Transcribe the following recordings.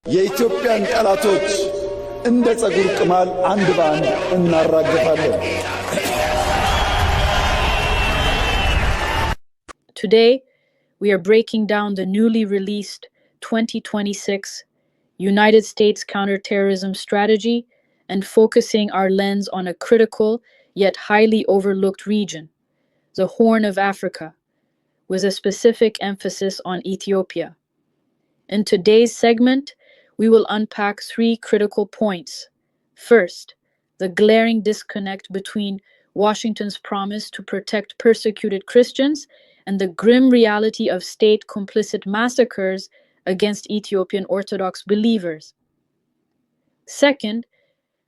የኢትዮጵያን ጠላቶች እንደ ጸጉር ቅማል አንድ በአንድ እናራግፋለን። Today, we are breaking down the newly released 2026 United States Counterterrorism Strategy and focusing our lens on a critical yet highly overlooked region, the Horn of Africa, with a specific emphasis on Ethiopia. In today's segment, we will unpack three critical points. First, the glaring disconnect between Washington's promise to protect persecuted Christians and the grim reality of state complicit massacres against Ethiopian Orthodox believers. Second,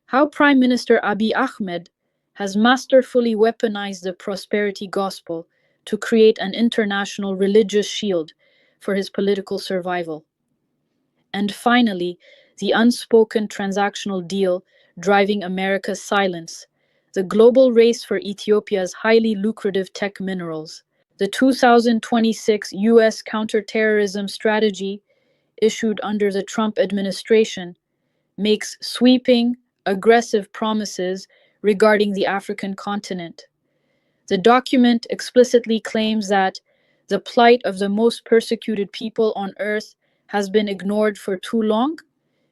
how Prime Minister Abiy Ahmed has masterfully weaponized the prosperity gospel to create an international religious shield for his political survival. And finally, the unspoken transactional deal driving America's silence, the global race for Ethiopia's highly lucrative tech minerals. The 2026 U.S. counterterrorism strategy, issued under the Trump administration, makes sweeping, aggressive promises regarding the African continent. The document explicitly claims that the plight of the most persecuted people on earth has been ignored for too long.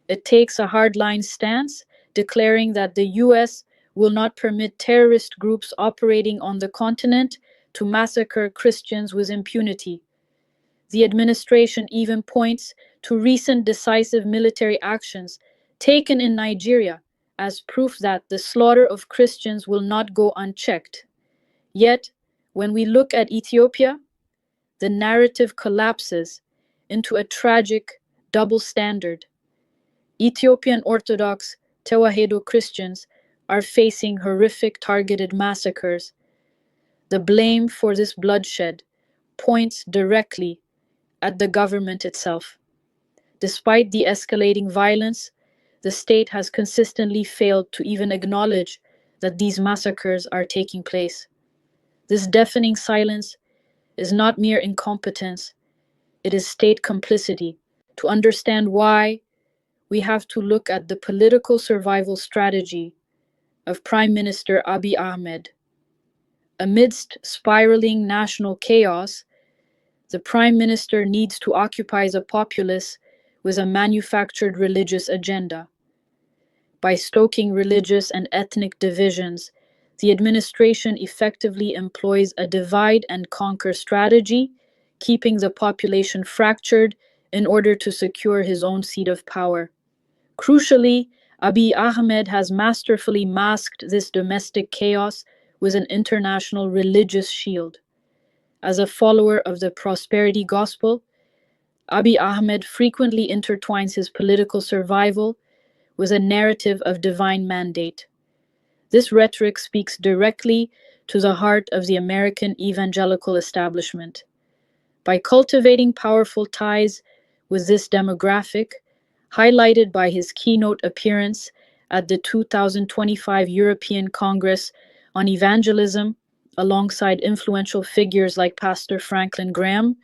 It takes a hardline stance, declaring that the U.S. will not permit terrorist groups operating on the continent to massacre Christians with impunity. The administration even points to recent decisive military actions taken in Nigeria as proof that the slaughter of Christians will not go unchecked. Yet, when we look at Ethiopia, the narrative collapses into a tragic double standard. Ethiopian Orthodox Tewahedo Christians are facing horrific targeted massacres. The blame for this bloodshed points directly at the government itself. Despite the escalating violence, the state has consistently failed to even acknowledge that these massacres are taking place. This deafening silence is not mere incompetence, it is state complicity. To understand why, we have to look at the political survival strategy of Prime Minister Abiy Ahmed. Amidst spiraling national chaos, the Prime Minister needs to occupy the populace with a manufactured religious agenda. By stoking religious and ethnic divisions, the administration effectively employs a divide and conquer strategy, keeping the population fractured in order to secure his own seat of power. Crucially, Abiy Ahmed has masterfully masked this domestic chaos with an international religious shield. As a follower of the prosperity gospel, Abiy Ahmed frequently intertwines his political survival with a narrative of divine mandate. This rhetoric speaks directly to the heart of the American evangelical establishment. By cultivating powerful ties with this demographic, highlighted by his keynote appearance at the 2025 European Congress on Evangelism, alongside influential figures like Pastor Franklin Graham,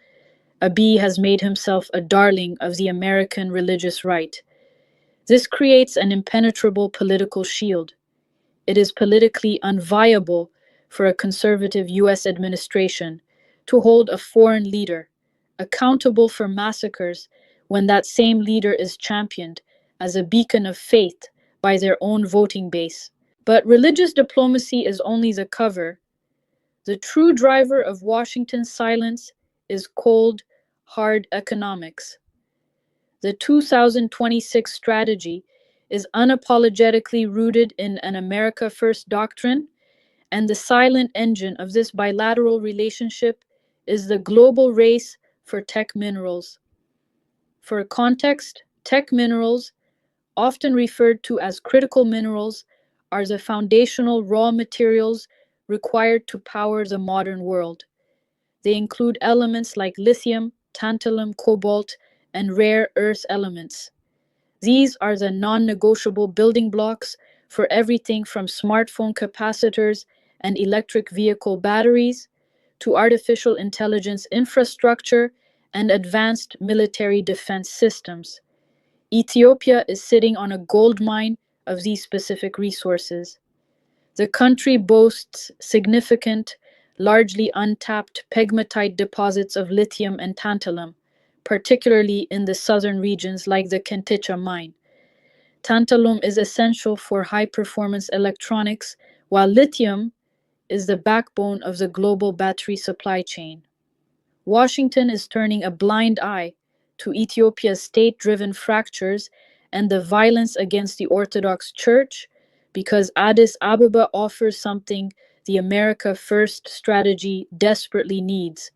Abiy has made himself a darling of the American religious right. This creates an impenetrable political shield. It is politically unviable for a conservative U.S. administration to hold a foreign leader accountable for massacres when that same leader is championed as a beacon of faith by their own voting base. But religious diplomacy is only the cover. The true driver of Washington's silence is cold, hard economics. The 2026 strategy is unapologetically rooted in an America First doctrine, and the silent engine of this bilateral relationship is the global race for tech minerals. For context, tech minerals, often referred to as critical minerals, are the foundational raw materials required to power the modern world. They include elements like lithium, tantalum, cobalt, and rare earth elements. These are the non-negotiable building blocks for everything from smartphone capacitors and electric vehicle batteries to artificial intelligence infrastructure and advanced military defense systems. Ethiopia is sitting on a gold mine of these specific resources. The country boasts significant, largely untapped pegmatite deposits of lithium and tantalum, particularly in the southern regions like the Kenticha mine. Tantalum is essential for high-performance electronics, while lithium is the backbone of the global battery supply chain. Washington is turning a blind eye to Ethiopia's state-driven fractures and the violence against the Orthodox Church because Addis Ababa offers something the America First strategy desperately needs: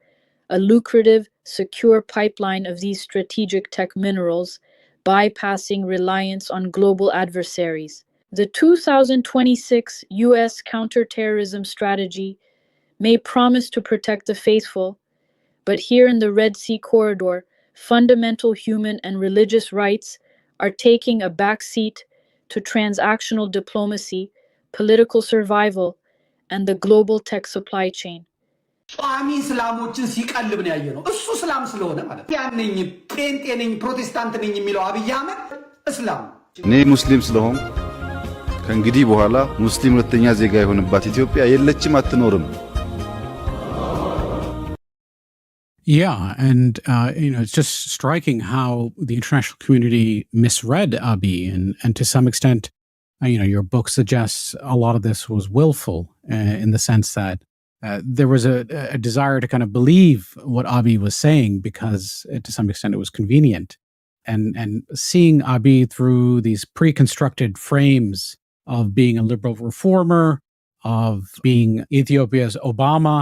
a lucrative, secure pipeline of these strategic tech minerals, bypassing reliance on global adversaries. The 2026 U.S. counterterrorism strategy may promise to protect the faithful, but here in the Red Sea corridor, fundamental human and religious rights are taking a backseat to transactional diplomacy, political survival, and the global tech supply chain. ቋሚ እስላሞችን ሲቀልብ ነው ያየነው። እሱ እስላም ስለሆነ ማለት ያነኝ ጴንጤ ነኝ ፕሮቴስታንት ነኝ የሚለው አብይ አህመድ እስላም እኔ ሙስሊም ስለሆን ከእንግዲህ በኋላ ሙስሊም ሁለተኛ ዜጋ የሆነባት ኢትዮጵያ የለችም፣ አትኖርም። Yeah, and it's just striking how the international community misread Abiy, and to some extent, your book suggests a lot of this was willful in the sense that there was a desire to kind of believe what Abiy was saying because, to some extent, it was convenient, and seeing Abiy through these pre-constructed frames of being a liberal reformer, of being Ethiopia's Obama.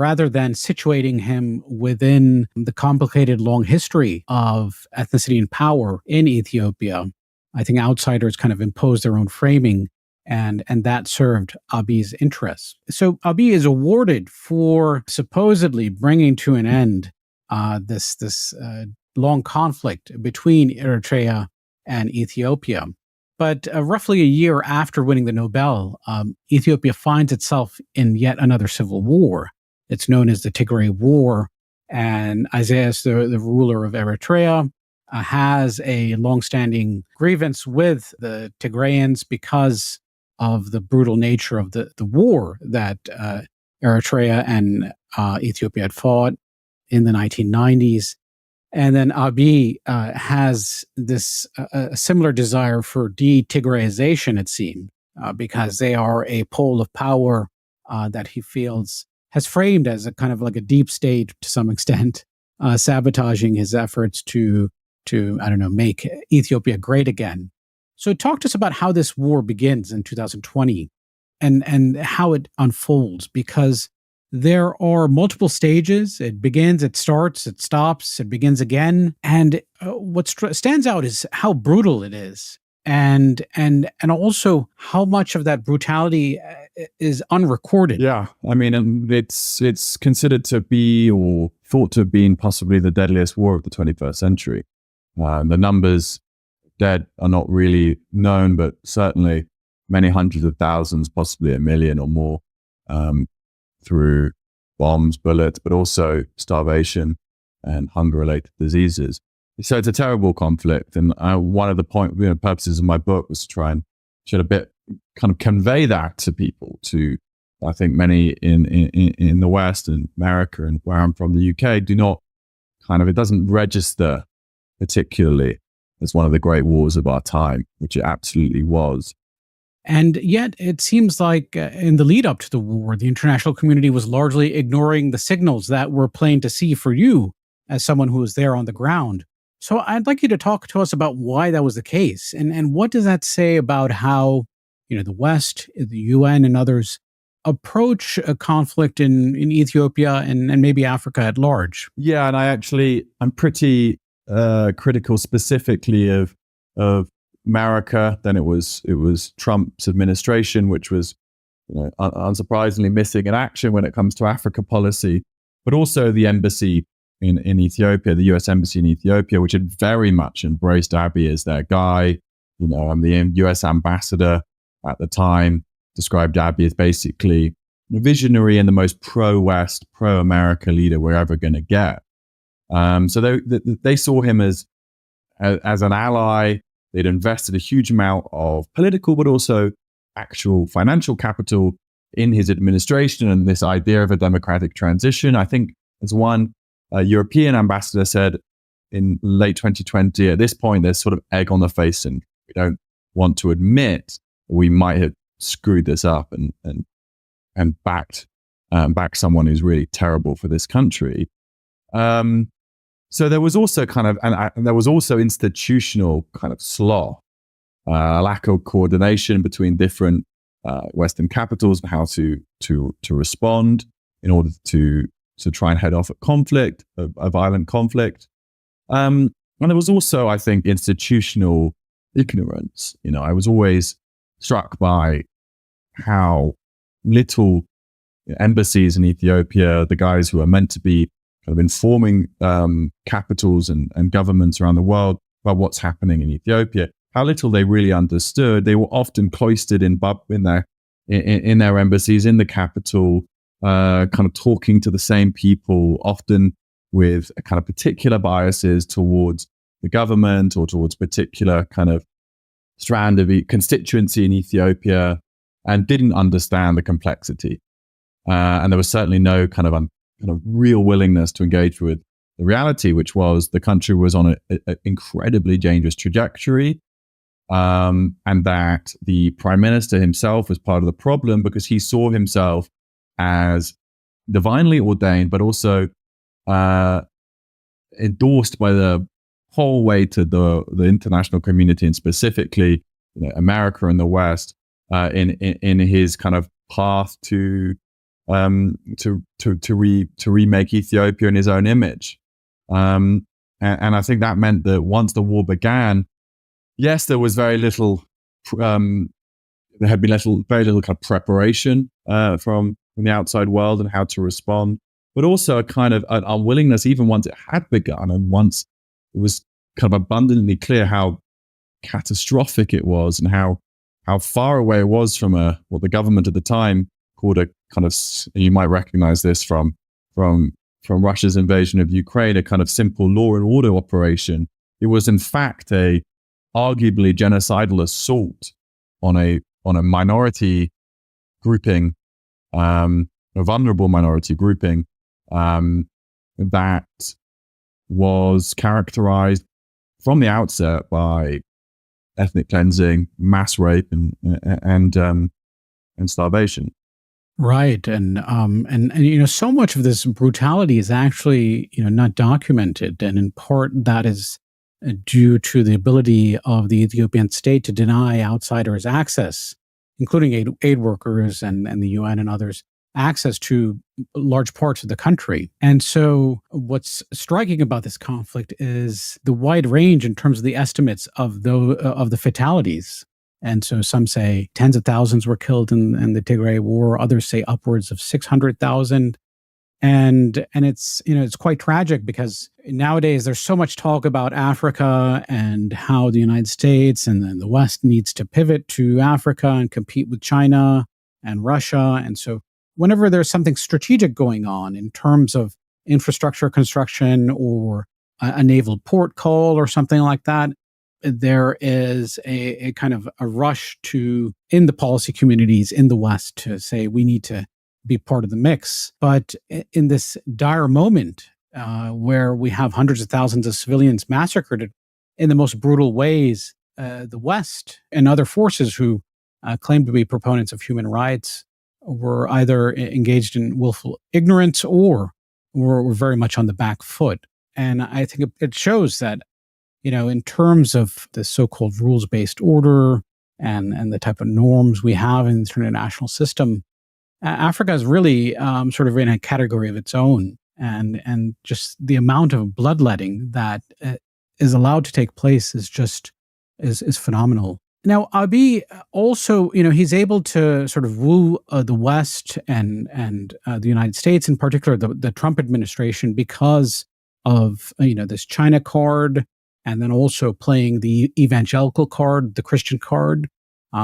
Rather than situating him within the complicated long history of ethnicity and power in Ethiopia, I think outsiders kind of imposed their own framing, and that served Abiy's interests. So Abiy is awarded for supposedly bringing to an end this long conflict between Eritrea and Ethiopia. But roughly a year after winning the Nobel, Ethiopia finds itself in yet another civil war. It's known as the Tigray War, and Isaias, the ruler of Eritrea, has a longstanding grievance with the Tigrayans because of the brutal nature of the war that Eritrea and Ethiopia had fought in the 1990s. And then Abiy has this similar desire for de-Tigrayization, it seems, because they are a pole of power that he feels has framed as a kind of like a deep state to some extent, sabotaging his efforts to make Ethiopia great again. So talk to us about how this war begins in 2020 and how it unfolds, because there are multiple stages. It begins, it starts, it stops, it begins again. And what stands out is how brutal it is. And also how much of that brutality is unrecorded. Yeah, I mean, it's considered to be, or thought to have been, possibly the deadliest war of the 21st century. The numbers dead are not really known, but certainly many hundreds of thousands, possibly a million or more, through bombs, bullets, but also starvation and hunger-related diseases. So it's a terrible conflict, and one of the purposes of my book was to try and kind of convey that to people. To, I think, many in the West and America and where I'm from, the UK, do not it doesn't register particularly as one of the great wars of our time, which it absolutely was. And yet it seems like in the lead up to the war, the international community was largely ignoring the signals that were plain to see for you as someone who was there on the ground. So I'd like you to talk to us about why that was the case. And what does that say about how, the West, the UN and others approach a conflict in Ethiopia and maybe Africa at large? Yeah, and I'm pretty critical specifically of America. Then it was Trump's administration, which was, unsurprisingly missing in action when it comes to Africa policy, but also the embassy in Ethiopia, the US embassy in Ethiopia, which had very much embraced Abiy as their guy. The US ambassador at the time described Abiy as basically a visionary and the most pro-West, pro-America leader we're ever going to get. So they saw him as as an ally. They'd invested a huge amount of political, but also actual financial capital in his administration and this idea of a democratic transition. I think, as one European ambassador said in late 2020, at this point, there's sort of egg on the face, and we don't want to admit we might have screwed this up and backed someone who's really terrible for this country. So there was also there was also institutional kind of sloth, a lack of coordination between different Western capitals and how to respond in order to try and head off a violent conflict. And there was also, I think, institutional ignorance. I was always struck by how little embassies in Ethiopia, the guys who are meant to be kind of informing capitals and governments around the world about what's happening in Ethiopia, how little they really understood. They were often cloistered in their embassies in the capital, kind of talking to the same people, often with a kind of particular biases towards the government or towards particular kind of strand of constituency in Ethiopia, and didn't understand the complexity. And there was certainly no kind of real willingness to engage with the reality, which was the country was on an incredibly dangerous trajectory, and that the prime minister himself was part of the problem because he saw himself as divinely ordained, but also endorsed by the whole way to the international community, and specifically America and the West, in his kind of path to remake Ethiopia in his own image. And I think that meant that once the war began, yes, there was very little, there had been very little kind of preparation from the outside world and how to respond, but also a kind of an unwillingness, even once it had begun and once it was kind of abundantly clear how catastrophic it was and how far away it was from what the government at the time called a kind of, you might recognize this from Russia's invasion of Ukraine, a kind of simple law and order operation. It was in fact a arguably genocidal assault on a minority grouping, a vulnerable minority grouping, that was characterized from the outset by ethnic cleansing, mass rape, and starvation. Right, and so much of this brutality is actually not documented, and in part that is due to the ability of the Ethiopian state to deny outsiders access, including aid workers and the UN and others, access to large parts of the country. And so what's striking about this conflict is the wide range in terms of the estimates of the fatalities. And so some say tens of thousands were killed in the Tigray War. Others say upwards of 600,000. And it's it's quite tragic because nowadays there's so much talk about Africa and how the United States and then the West needs to pivot to Africa and compete with China and Russia. And so whenever there's something strategic going on in terms of infrastructure construction or a naval port call or something like that, there is a kind of a rush in the policy communities in the West to say we need to be part of the mix. But in this dire moment where we have hundreds of thousands of civilians massacred in the most brutal ways, the West and other forces who claim to be proponents of human rights were either engaged in willful ignorance or were very much on the back foot. And I think it shows that in terms of the so-called rules-based order and the type of norms we have in the international system, Africa is really sort of in a category of its own. And just the amount of bloodletting that is allowed to take place is phenomenal. Now, Abiy also, he's able to sort of woo the West and the United States, in particular the Trump administration, because of this China card, and then also playing the evangelical card, the Christian card,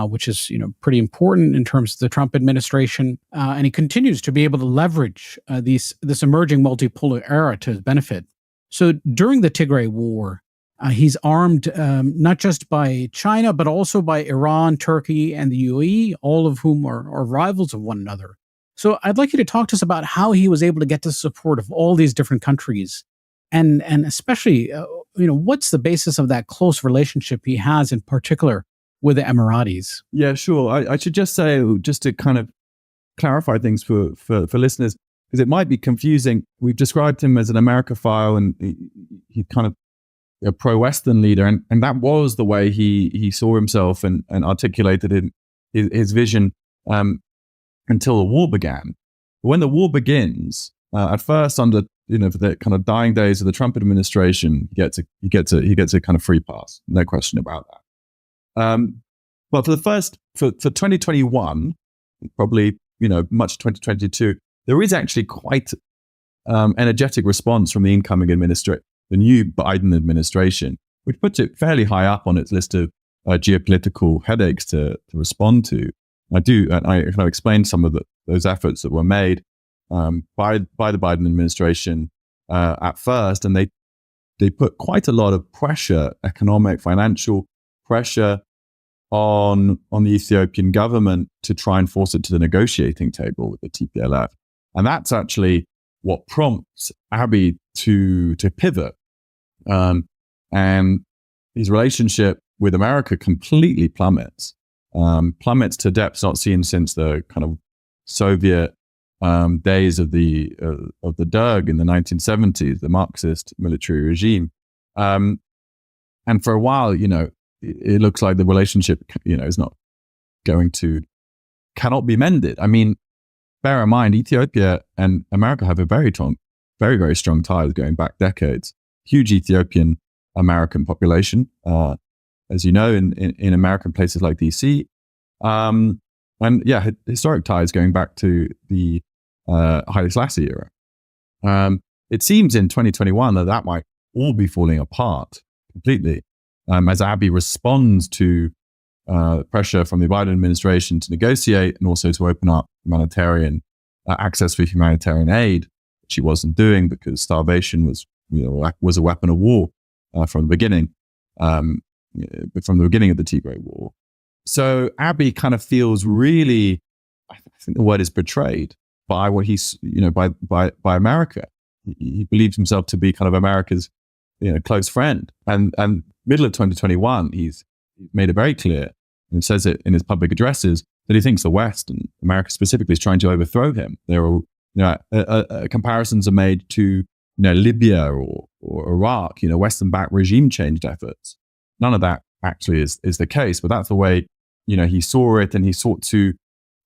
which is pretty important in terms of the Trump administration. And he continues to be able to leverage this emerging multipolar era to his benefit. So during the Tigray War, He's armed not just by China, but also by Iran, Turkey, and the UAE, all of whom are rivals of one another. So I'd like you to talk to us about how he was able to get the support of all these different countries, and especially, what's the basis of that close relationship he has in particular with the Emiratis? Yeah, sure. I should just say, just to kind of clarify things for listeners, because it might be confusing. We've described him as an Americophile, and he kind of a pro-Western leader, and that was the way he saw himself and articulated his vision until the war began. But when the war begins, at first under for the kind of dying days of the Trump administration, he gets a kind of free pass, no question about that. But for 2021, probably much 2022, there is actually quite energetic response from the incoming administration, the new Biden administration, which puts it fairly high up on its list of geopolitical headaches to respond to. I kind of explained some of those efforts that were made by the Biden administration at first, and they put quite a lot of pressure, economic, financial pressure on the Ethiopian government to try and force it to the negotiating table with the TPLF. And that's actually what prompts Abiy to pivot. And his relationship with America completely plummets to depths not seen since the kind of Soviet days of the Derg in the 1970s, the Marxist military regime. And for a while, it looks like the relationship, is not cannot be mended. I mean, bear in mind, Ethiopia and America have a very, very strong ties going back decades. Huge Ethiopian American population, as you know, in American places like DC. And yeah, historic ties going back to the Haile Selassie era. It seems in 2021 that might all be falling apart completely as Abiy responds to pressure from the Biden administration to negotiate and also to open up humanitarian access for humanitarian aid, which he wasn't doing because starvation was a weapon of war from the beginning of the Tigray War. So Abiy kind of feels really, I think the word is betrayed by what he's, by America. He believes himself to be kind of America's, close friend. And middle of 2021, he's made it very clear, and says it in his public addresses, that he thinks the West and America specifically is trying to overthrow him. There are comparisons are made to Libya or Iraq, Western-backed regime change efforts. None of that actually is the case, but that's the way he saw it, and he sought to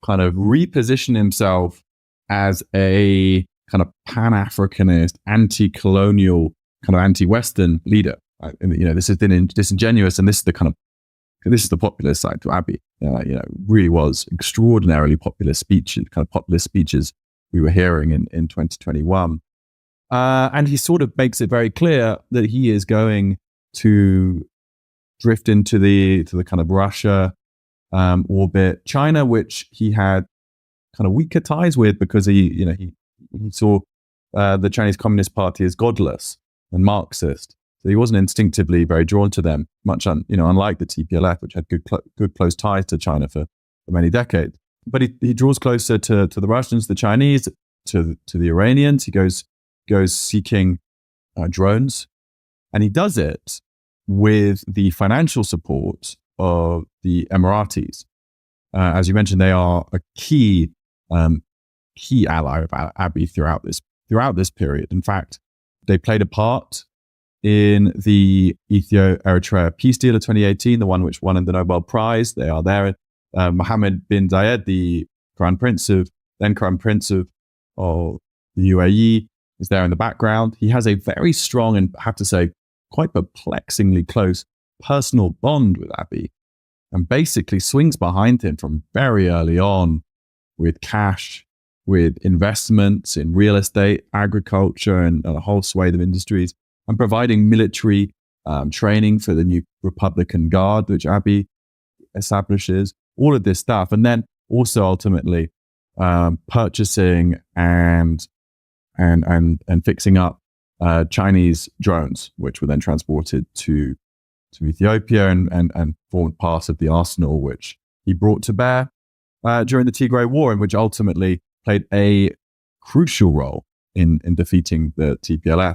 kind of reposition himself as a kind of pan-Africanist, anti-colonial, kind of anti-Western leader. This has been disingenuous, and this is the populist side to Abiy. Really was extraordinarily populist speeches we were hearing in 2021. And he sort of makes it very clear that he is going to drift into the kind of Russia orbit, China, which he had kind of weaker ties with because he saw the Chinese Communist Party as godless and Marxist. So he wasn't instinctively very drawn to them, much unlike the TPLF, which had good close ties to China for many decades. But he draws closer to the Russians, the Chinese, to the Iranians. He goes seeking drones, and he does it with the financial support of the Emiratis. As you mentioned, they are a key ally of Abiy throughout this period. In fact, they played a part in the Ethiopia-Eritrea peace deal of 2018, the one which won the Nobel Prize. They are there. Mohammed bin Zayed, the then Crown Prince of the UAE, is there in the background. He has a very strong and, I have to say, quite perplexingly close personal bond with Abiy, and basically swings behind him from very early on with cash, with investments in real estate, agriculture, and a whole swathe of industries, and providing military training for the new Republican Guard, which Abiy establishes, all of this stuff. And then also ultimately purchasing and fixing up Chinese drones, which were then transported to Ethiopia and formed part of the arsenal which he brought to bear during the Tigray War, and which ultimately played a crucial role in defeating the TPLF.